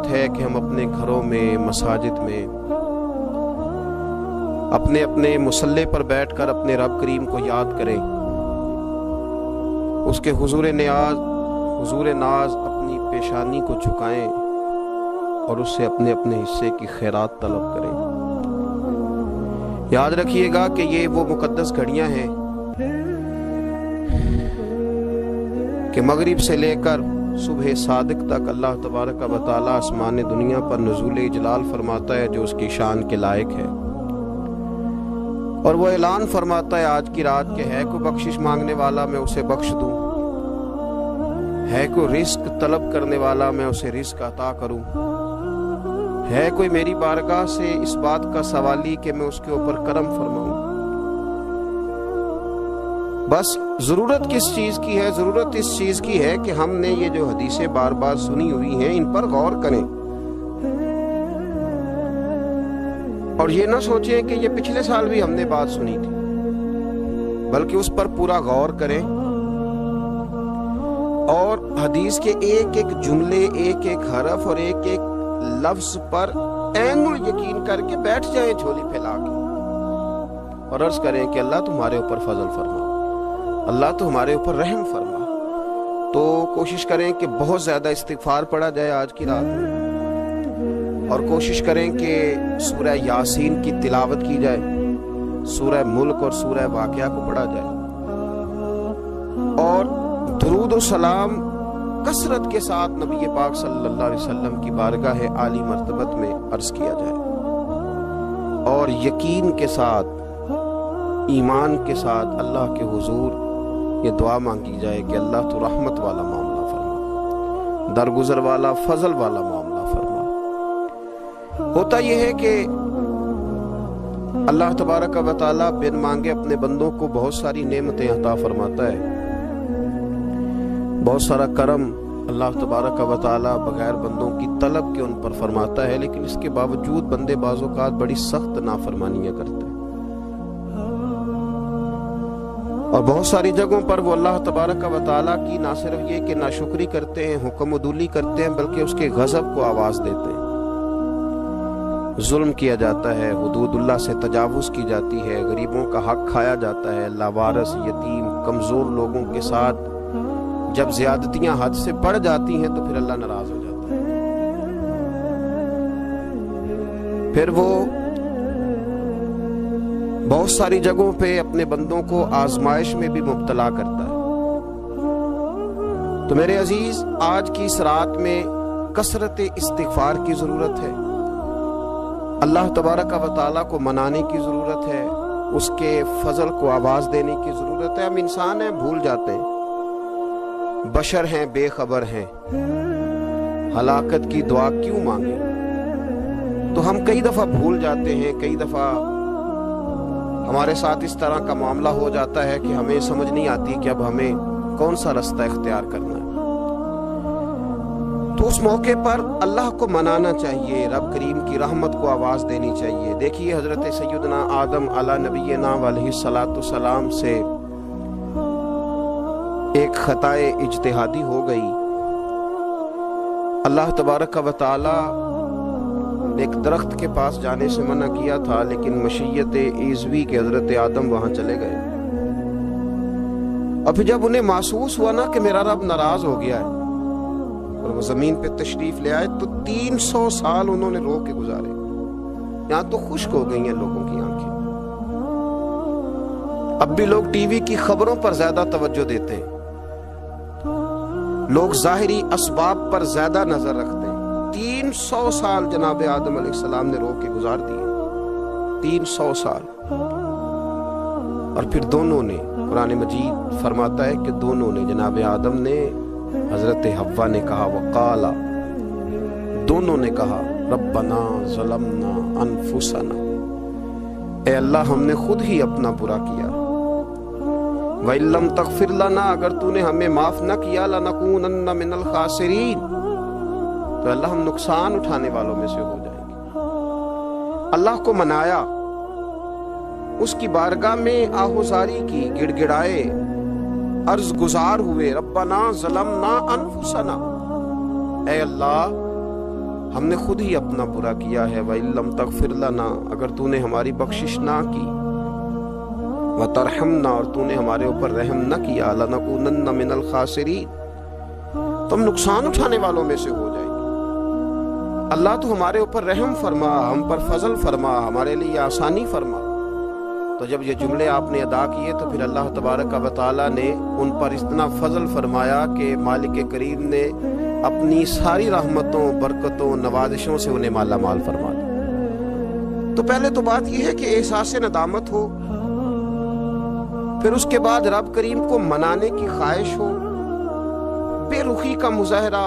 ضرورت ہے کہ ہم اپنے گھروں میں، مساجد میں، اپنے اپنے مصلی پر بیٹھ کر اپنے رب کریم کو یاد کریں، اس کے حضور ناز اپنی پیشانی کو جھکائیں اور اس سے اپنے اپنے حصے کی خیرات طلب کریں۔ یاد رکھیے گا کہ یہ وہ مقدس گھڑیاں ہیں کہ مغرب سے لے کر صبح صادق تک اللہ تبارک و تعالی آسمان دنیا پر نزول جلال فرماتا ہے جو اس کی شان کے لائق ہے، اور وہ اعلان فرماتا ہے آج کی رات کہ ہے کوئی بخشش مانگنے والا میں اسے بخش دوں، ہے کوئی رزق طلب کرنے والا میں اسے رزق عطا کروں، ہے کوئی میری بارگاہ سے اس بات کا سوالی کہ میں اس کے اوپر کرم فرماؤں۔ بس ضرورت کس چیز کی ہے؟ ضرورت اس چیز کی ہے کہ ہم نے یہ جو حدیثیں بار بار سنی ہوئی ہیں ان پر غور کریں، اور یہ نہ سوچیں کہ یہ پچھلے سال بھی ہم نے بات سنی تھی، بلکہ اس پر پورا غور کریں اور حدیث کے ایک ایک جملے، ایک ایک حرف اور ایک ایک لفظ پر عین الیقین کر کے بیٹھ جائیں جھولی پھیلا کے، اور عرض کریں کہ اللہ تمہارے اوپر فضل فرما، اللہ تو ہمارے اوپر رحم فرما۔ تو کوشش کریں کہ بہت زیادہ استغفار پڑھا جائے آج کی رات میں، اور کوشش کریں کہ سورہ یاسین کی تلاوت کی جائے، سورہ ملک اور سورہ واقعہ کو پڑھا جائے، اور درود و سلام کثرت کے ساتھ نبی پاک صلی اللہ علیہ وسلم کی بارگاہ عالی مرتبت میں عرض کیا جائے، اور یقین کے ساتھ، ایمان کے ساتھ اللہ کے حضور یہ دعا مانگی جائے کہ اللہ تو رحمت والا معاملہ فرما، درگزر والا، فضل والا معاملہ فرما۔ ہوتا یہ ہے کہ اللہ تبارک و تعالی بن مانگے اپنے بندوں کو بہت ساری نعمتیں عطا فرماتا ہے، بہت سارا کرم اللہ تبارک و تعالی بغیر بندوں کی طلب کے ان پر فرماتا ہے، لیکن اس کے باوجود بندے بعض اوقات بڑی سخت نافرمانیاں کرتے ہیں، اور بہت ساری جگہوں پر وہ اللہ تبارک و تعالیٰ کی نہ صرف یہ کہ ناشکری کرتے ہیں، حکم و عدولی کرتے ہیں، بلکہ اس کے غضب کو آواز دیتے ہیں۔ ظلم کیا جاتا ہے، حدود اللہ سے تجاوز کی جاتی ہے، غریبوں کا حق کھایا جاتا ہے، لاوارث، یتیم، کمزور لوگوں کے ساتھ جب زیادتیاں حد سے بڑھ جاتی ہیں تو پھر اللہ ناراض ہو جاتا ہے، پھر وہ بہت ساری جگہوں پہ اپنے بندوں کو آزمائش میں بھی مبتلا کرتا ہے۔ تو میرے عزیز، آج کی اس رات میں کثرت استغفار کی ضرورت ہے، اللہ تبارک و تعالیٰ کو منانے کی ضرورت ہے، اس کے فضل کو آواز دینے کی ضرورت ہے۔ ہم انسان ہیں، بھول جاتے ہیں، بشر ہیں، بے خبر ہیں، ہلاکت کی دعا کیوں مانگیں؟ تو ہم کئی دفعہ بھول جاتے ہیں، کئی دفعہ ہمارے ساتھ اس طرح کا معاملہ ہو جاتا ہے کہ ہمیں سمجھ نہیں آتی کہ اب ہمیں کون سا رستہ اختیار کرنا ہے۔ تو اس موقع پر اللہ کو منانا چاہیے، رب کریم کی رحمت کو آواز دینی چاہیے۔ دیکھیے حضرت سیدنا آدم علی نبینا علیہ الصلاۃ والسلام سے ایک خطائے اجتہادی ہو گئی، اللہ تبارک و تعالی ایک درخت کے پاس جانے سے منع کیا تھا، لیکن مشیت ایزوی کے حضرت آدم وہاں چلے گئے، اور پھر جب انہیں محسوس ہوا نا کہ میرا رب ناراض ہو گیا ہے اور وہ زمین پہ تشریف لے آئے، تو 300 سال انہوں نے رو کے گزارے۔ یہاں تو خشک ہو گئی ہیں لوگوں کی آنکھیں۔ اب بھی لوگ ٹی وی کی خبروں پر زیادہ توجہ دیتے ہیں، لوگ ظاہری اسباب پر زیادہ نظر رکھتے ہیں۔ 300 سال جناب آدم علیہ السلام نے رو کے گزار دیے، 300 سال۔ اور پھر دونوں نے، قرآن مجید فرماتا ہے کہ دونوں نے، جناب آدم نے، حضرت حوا نے کہا، وقالا، دونوں نے کہا، ربنا ظلمنا انفسنا، اے اللہ ہم نے خود ہی اپنا برا کیا، وَإِن لَّمْ تَغْفِرْ لَنَا، اگر تو نے ہمیں معاف نہ کیا، لَنَكُونَنَّ مِنَ الْخَاسِرِينَ، تو اللہ ہم نقصان اٹھانے والوں میں سے ہو جائیں گے۔ اللہ کو منایا، اس کی بارگاہ میں آہوزاری کی، گڑ گڑائے، عرض گزار ہوئے، ربنا ظلمنا انفسنا، اے اللہ ہم نے خود ہی اپنا برا کیا ہے، وَإِن لَّمْ تَغْفِرْ لَنَا، اگر تو نے ہماری بخشش نہ کی، وَتَرْحَمْنَا، اور تو نے ہمارے اوپر رحم نہ کیا، لَنَكُونَنَّ مِنَ الْخَاسِرِينَ، تو ہم نقصان اٹھانے والوں میں سے ہو جائیں گے۔ اللہ تو ہمارے اوپر رحم فرما، ہم پر فضل فرما، ہمارے لیے آسانی فرما۔ تو جب یہ جملے آپ نے ادا کیے تو پھر اللہ تبارک و تعالیٰ نے ان پر اتنا فضل فرمایا کہ مالک کریم نے اپنی ساری رحمتوں، برکتوں، نوازشوں سے انہیں مالا مال فرما دیا۔ تو پہلے تو بات یہ ہے کہ احساس ندامت ہو، پھر اس کے بعد رب کریم کو منانے کی خواہش ہو، بے رخی کا مظاہرہ،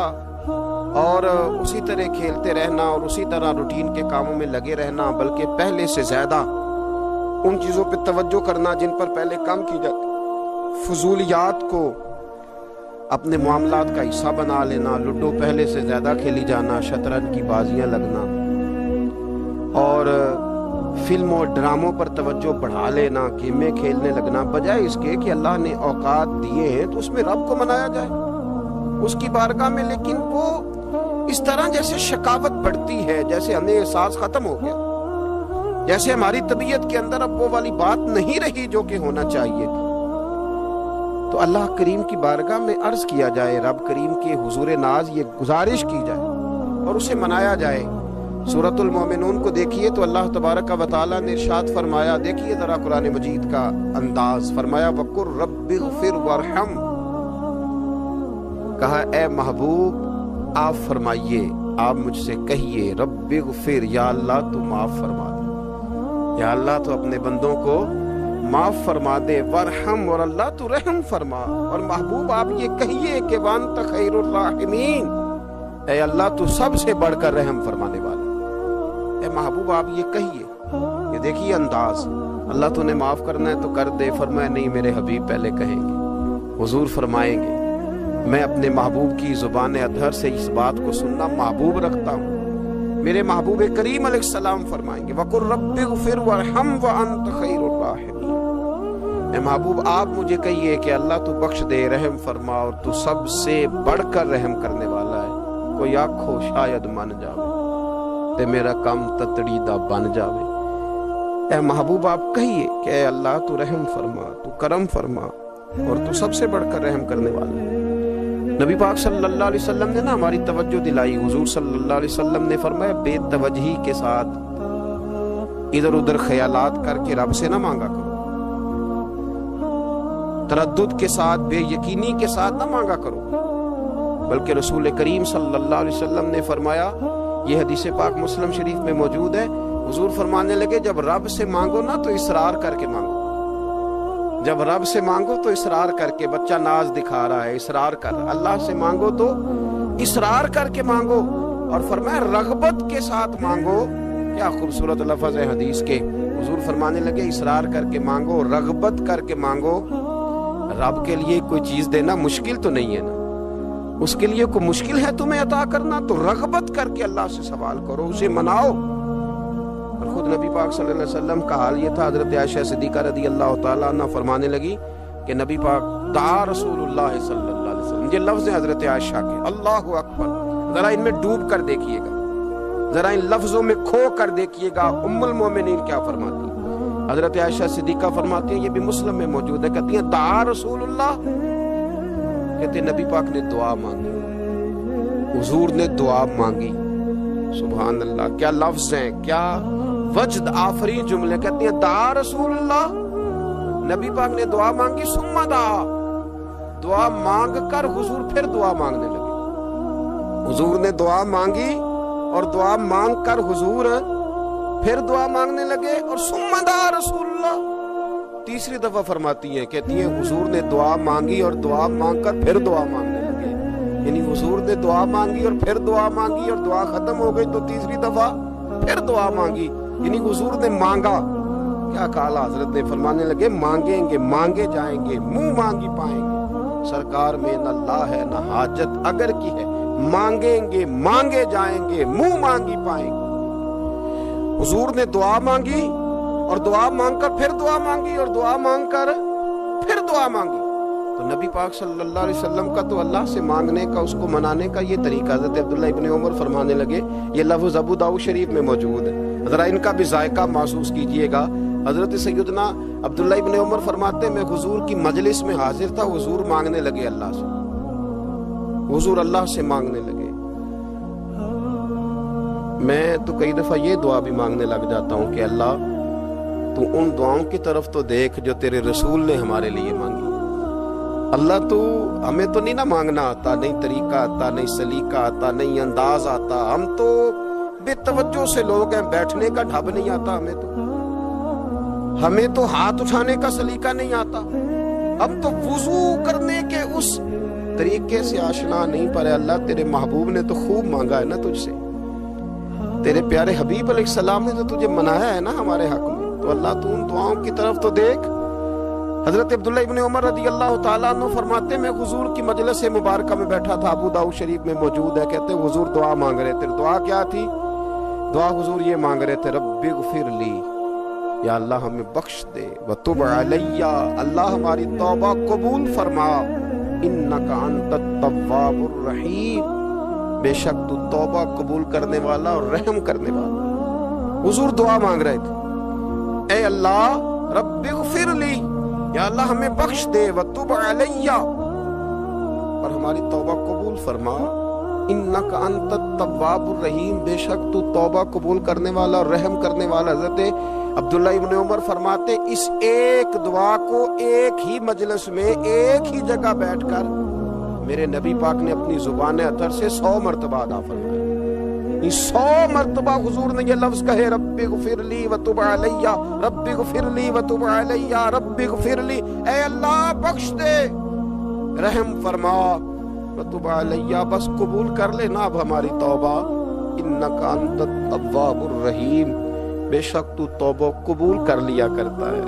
اور اسی طرح کھیلتے رہنا اور اسی طرح روٹین کے کاموں میں لگے رہنا، بلکہ پہلے سے زیادہ ان چیزوں پہ توجہ کرنا جن پر پہلے کام کی جاتی، فضولیات کو اپنے معاملات کا حصہ بنا لینا، لوڈو پہلے سے زیادہ کھیلی جانا، شطرنج کی بازیاں لگنا، اور فلموں اور ڈراموں پر توجہ بڑھا لینا، گیمیں کھیلنے لگنا، بجائے اس کے کہ اللہ نے اوقات دیے ہیں تو اس میں رب کو منایا جائے اس کی بارگاہ میں۔ لیکن وہ اس طرح جیسے شکاوت بڑھتی ہے، جیسے ہمیں احساس ختم ہو گیا، جیسے ہماری طبیعت کے اندر اب وہ والی بات نہیں رہی جو کہ ہونا چاہیے تھی، تو اللہ کریم کی بارگاہ میں عرض کیا جائے، رب کریم کے حضور ناز یہ گزارش کی جائے اور اسے منایا جائے۔ سورۃ المومنون کو دیکھیے تو اللہ تبارک و تعالیٰ نے ارشاد فرمایا، دیکھیے ذرا قرآن مجید کا انداز، فرمایا وَقُلْ رَبِّ اغْفِرْ وَارْحَمْ، کہا اے محبوب آپ فرمائیے، آپ مجھ سے کہیے، رب اغفر، یا اللہ تو معاف فرما دے، یا اللہ تو اپنے بندوں کو معاف فرما دے، ورحم، اور اللہ تو رحم فرما، اور محبوب آپ یہ کہیے کہ وانت خیر الراحمین، اے اللہ تو سب سے بڑھ کر رحم فرمانے والا، اے محبوب آپ یہ کہیے۔ یہ دیکھیے انداز، اللہ تو نے معاف کرنا ہے تو کر دے، فرمایا نہیں میرے حبیب پہلے کہیں گے، حضور فرمائیں گے، میں اپنے محبوب کی زبان اطہر سے اس بات کو سننا محبوب رکھتا ہوں۔ میرے محبوب کریم علیہ السلام فرمائیں گے وَقُلْ رَبِّ اغْفِرْ وَارْحَمْ وَأَنْتَ خَيْرُ الرَّاحِمِينَ، اے محبوب آپ مجھے کہیے کہ اللہ تو بخش دے، رحم فرما، اور تو سب سے بڑھ کر رحم کرنے والا ہے، کوئی آنکھو شاید من جاوے تے میرا کم تتڑی دا بن جاوے۔ اے محبوب آپ کہیے کہ اے اللہ تو رحم فرما، تو کرم فرما، اور تو سب سے بڑھ کر رحم کرنے والا ہے۔ نبی پاک صلی اللہ علیہ وسلم نے ہماری توجہ دلائی، حضور صلی اللہ علیہ وسلم نے فرمایا بے توجہی کے ساتھ ادھر ادھر خیالات کر کے رب سے نہ مانگا کرو، تردد کے ساتھ، بے یقینی کے ساتھ نہ مانگا کرو، بلکہ رسول کریم صلی اللہ علیہ وسلم نے فرمایا، یہ حدیث پاک مسلم شریف میں موجود ہے، حضور فرمانے لگے جب رب سے مانگو نا تو اصرار کر کے مانگو، جب رب سے مانگو تو اصرار کر کے، بچہ ناز دکھا رہا ہے اصرار کر، اللہ سے مانگو تو اصرار کر کے مانگو، اور فرمایا رغبت کے ساتھ مانگو۔ کیا خوبصورت لفظ ہے حدیث کے، حضور فرمانے لگے اصرار کر کے مانگو، رغبت کر کے مانگو۔ رب کے لیے کوئی چیز دینا مشکل تو نہیں ہے نا، اس کے لیے کوئی مشکل ہے تمہیں عطا کرنا، تو رغبت کر کے اللہ سے سوال کرو، اسے مناؤ۔ اور خود نبی پاک صلی اللہ علیہ وسلم کا حال یہ تھا، حضرت عائشہ صدیقہ رضی اللہ تعالیٰ عنہ فرمانے لگی کہ نبی پاک دعا رسول اللہ صلی اللہ علیہ وسلم، یہ لفظ ہیں حضرت عائشہ کے، اللہ اکبر، ذرا ان میں ڈوب کر دیکھیے گا، ذرا ان لفظوں میں کھو کر دیکھیے گا، ام المومنین کیا فرماتی ہیں، حضرت عائشہ صدیقہ فرماتی ہیں، یہ بھی مسلم میں موجود ہے، کہتی ہیں دعا رسول اللہ، کہتے ہیں نبی پاک نے دعا مانگی، حضور نے دعا مانگی، سبحان اللہ، کیا لفظ ہیں، کیا وجد آفری جملے، کہتی ہیں دعا رسول اللہ، نبی پاک نے دعا مانگی، ثم دعا، دعا مانگ کر حضور پھر دعا مانگنے لگے، حضور نے دعا مانگی اور دعا مانگ کر حضور پھر دعا مانگنے لگے، اور ثم دعا رسول اللہ، تیسری دفعہ فرماتی ہیں، کہتی ہیں حضور نے دعا مانگی اور دعا مانگ کر پھر دعا مانگنے لگے، یعنی حضور نے دعا مانگی اور پھر دعا مانگی اور دعا ختم ہو گئی تو تیسری دفعہ پھر دعا مانگی، یعنی حضور نے مانگا، کیا کہا حضرت نے، فرمانے لگے مانگیں گے مانگے جائیں گے، منہ مانگی پائیں گے، سرکار میں نہ لا ہے نہ حاجت اگر کی ہے، مانگیں گے مانگے جائیں گے، منہ مانگی پائیں گے۔ حضور نے دعا مانگی اور دعا مانگ کر پھر دعا مانگی اور دعا مانگ کر پھر دعا مانگی، تو نبی پاک صلی اللہ علیہ وسلم کا تو اللہ سے مانگنے کا، اس کو منانے کا یہ طریقہ، حضرت عبداللہ ابن عمر فرمانے لگے، یہ لفظ ابو داؤد شریف میں موجود ہے، ذرا ان کا بھی ذائقہ محسوس کیجئے گا۔ حضرت سیدنا عبداللہ ابن عمر فرماتے میں حضور کی مجلس میں حاضر تھا، حضور مانگنے لگے اللہ سے، حضور اللہ سے مانگنے لگے۔ میں تو کئی دفعہ یہ دعا بھی مانگنے لگ جاتا ہوں کہ اللہ تو ان دعاؤں کی طرف تو دیکھ جو تیرے رسول نے ہمارے لیے مانگی۔ اللہ تو ہمیں تو نہیں نہ مانگنا آتا، نہیں طریقہ آتا، نہیں سلیقہ آتا، نہیں انداز آتا، ہم تو بے توجہ سے لوگ ہیں، بیٹھنے کا ڈھب نہیں آتا ہمیں تو ہاتھ اٹھانے کا سلیقہ نہیں آتا، ہم تو وضو کرنے کے اس طریقے سے آشنا نہیں، پر اللہ تیرے محبوب نے تو خوب مانگا ہے نا تجھ سے، تیرے پیارے حبیب علیہ السلام نے تو تجھے منایا ہے نا ہمارے حق میں، تو اللہ تو ان دعاؤں کی طرف تو دیکھ۔ حضرت عبداللہ ابن عمر رضی اللہ تعالیٰ عنہ فرماتے میں حضور کی مجلس مبارکہ میں بیٹھا تھا، ابو داؤد شریف میں موجود ہے، کہتے حضور دعا مانگ رہے تھے۔ دعا کیا تھی؟ دعا حضور یہ مانگ رہے تھے، رب اغفر لی، یا اللہ ہمیں بخش دے، وتب علی، اللہ ہماری توبہ قبول فرما، انک انت التواب الرحیم، بے شک تو توبہ قبول کرنے والا اور رحم کرنے والا۔ حضور دعا مانگ رہے تھے، اے اللہ رب اغفر لی، یا اللہ ہمیں بخش دے، وتب علی، اور ہماری توبہ قبول فرما، انک انت التواب الرحیم، بے شک تو توبہ قبول کرنے والا اور رحم کرنے والا۔ حضرت عبداللہ ابن عمر فرماتے اس ایک دعا کو ایک ہی مجلس میں ایک ہی جگہ بیٹھ کر میرے نبی پاک نے اپنی زبان اطہر سے 100 مرتبہ ادا فرمایا۔ 100 مرتبہ حضور نے یہ لفظ کہے، رب اغفر لی وتب علی، رب اغفر لی وتب علی، رب اغفر لی، اے اللہ بخش دے، رحم فرما، وتب علی، بس قبول کر لے نا اب ہماری توبہ، انک انت التواب الرحیم، بے شک تو توبہ قبول کر لیا کرتا ہے،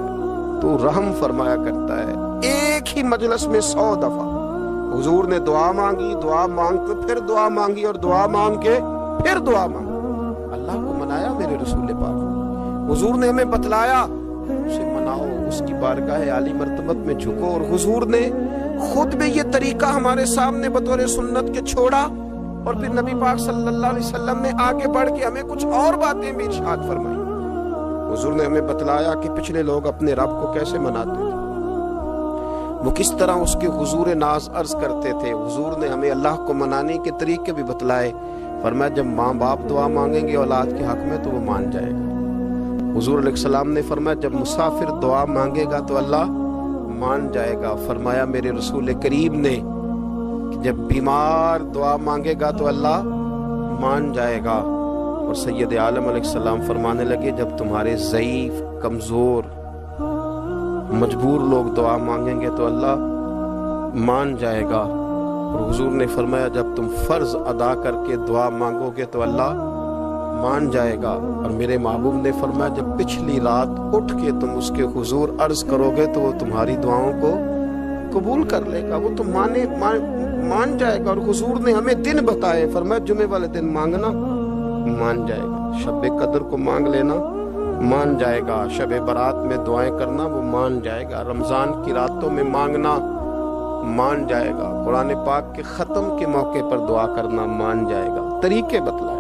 تو رحم فرمایا کرتا ہے۔ ایک ہی مجلس میں 100 دفعہ حضور نے دعا مانگی، دعا مانگ کے پھر دعا مانگی، اور دعا مانگ کے پھر دعا مانگی، اللہ کو منایا میرے رسول پاک۔ حضور نے ہمیں بتلایا اسے مناؤ، اس کی بارگاہ عالی مرتبت میں جھکو، اور حضور نے خود بھی یہ طریقہ ہمارے سامنے بطور سنت کے چھوڑا، اور پھر نبی پاک صلی اللہ علیہ وسلم نے آگے بڑھ کے ہمیں کچھ اور باتیں بھی ارشاد فرمائی۔ حضور نے ہمیں بتلایا کہ پچھلے لوگ اپنے رب کو کیسے مناتے تھے، وہ کس طرح اس کے حضور ناز عرض کرتے تھے۔ حضور نے ہمیں اللہ کو منانے کے طریقے بھی بتلائے، فرمایا جب ماں باپ دعا مانگیں گے اولاد کے حق میں تو وہ مان جائے گا۔ حضور علیہ السلام نے فرمایا جب مسافر دعا مانگے گا تو اللہ مان جائے گا۔ فرمایا میرے رسول کریم نے کہ جب بیمار دعا مانگے گا تو اللہ مان جائے گا۔ اور سید عالم علیہ السلام فرمانے لگے جب تمہارے ضعیف، کمزور، مجبور لوگ دعا مانگیں گے تو اللہ مان جائے گا۔ اور حضور نے فرمایا جب تم فرض ادا کر کے دعا مانگو گے تو اللہ مان جائے گا۔ اور میرے محبوب نے فرمایا جب پچھلی رات اٹھ کے تم اس کے حضور عرض کرو گے تو وہ تمہاری دعاؤں کو قبول کر لے گا، وہ تم مان جائے گا۔ اور حضور نے ہمیں دن بتائے، فرمایا جمعے والے دن مانگنا مان جائے گا، شب قدر کو مانگ لینا مان جائے گا، شب برات میں دعائیں کرنا وہ مان جائے گا، رمضان کی راتوں میں مانگنا مان جائے گا، قرآن پاک کے ختم کے موقع پر دعا کرنا مان جائے گا۔ طریقے بتلائے۔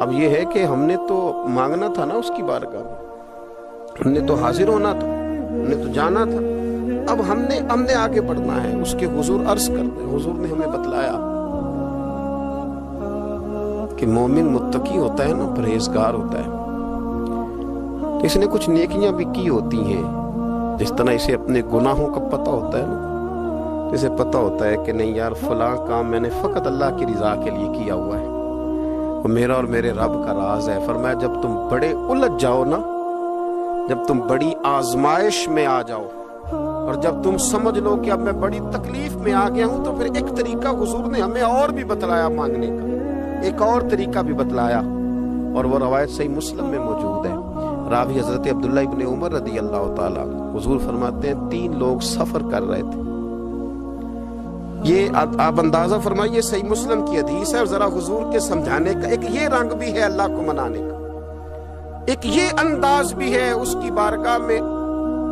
اب یہ ہے کہ ہم نے تو مانگنا تھا نا اس کی بارگاہ میں، ہم نے تو حاضر ہونا تھا، ہم نے تو جانا تھا، اب ہم نے آگے بڑھنا ہے، اس کے حضور عرض کرنا ہے۔ حضور نے ہمیں بتلایا کہ مومن متقی ہوتا ہے نا، پرہیزگار ہوتا ہے، تو اس نے کچھ نیکیاں بھی کی ہوتی ہیں، جس طرح اسے اپنے گناہوں کا پتہ ہوتا ہے نا، اسے پتہ ہوتا ہے کہ نہیں یار فلاں کام میں نے فقط اللہ کی رضا کے لیے کیا ہوا ہے، وہ میرا اور میرے رب کا راز ہے۔ فرمایا جب تم بڑے الجھ جاؤ نا، جب تم بڑی آزمائش میں آ جاؤ، اور جب تم سمجھ لو کہ اب میں بڑی تکلیف میں آ گیا ہوں، تو پھر ایک طریقہ حضور نے ہمیں اور بھی بتلایا مانگنے کا، ایک اور طریقہ بھی بتلایا، اور وہ روایت صحیح مسلم میں موجود ہے۔ راوی حضرت عبداللہ ابن عمر رضی اللہ تعالیٰ، حضور فرماتے ہیں 3 لوگ سفر کر رہے تھے، یہ آپ اندازہ فرمائیے صحیح مسلم کی حدیث ہے، اور ذرا حضور کے سمجھانے کا ایک یہ رنگ بھی ہے اللہ کو منانے کا، ایک یہ انداز بھی ہے اس کی بارگاہ میں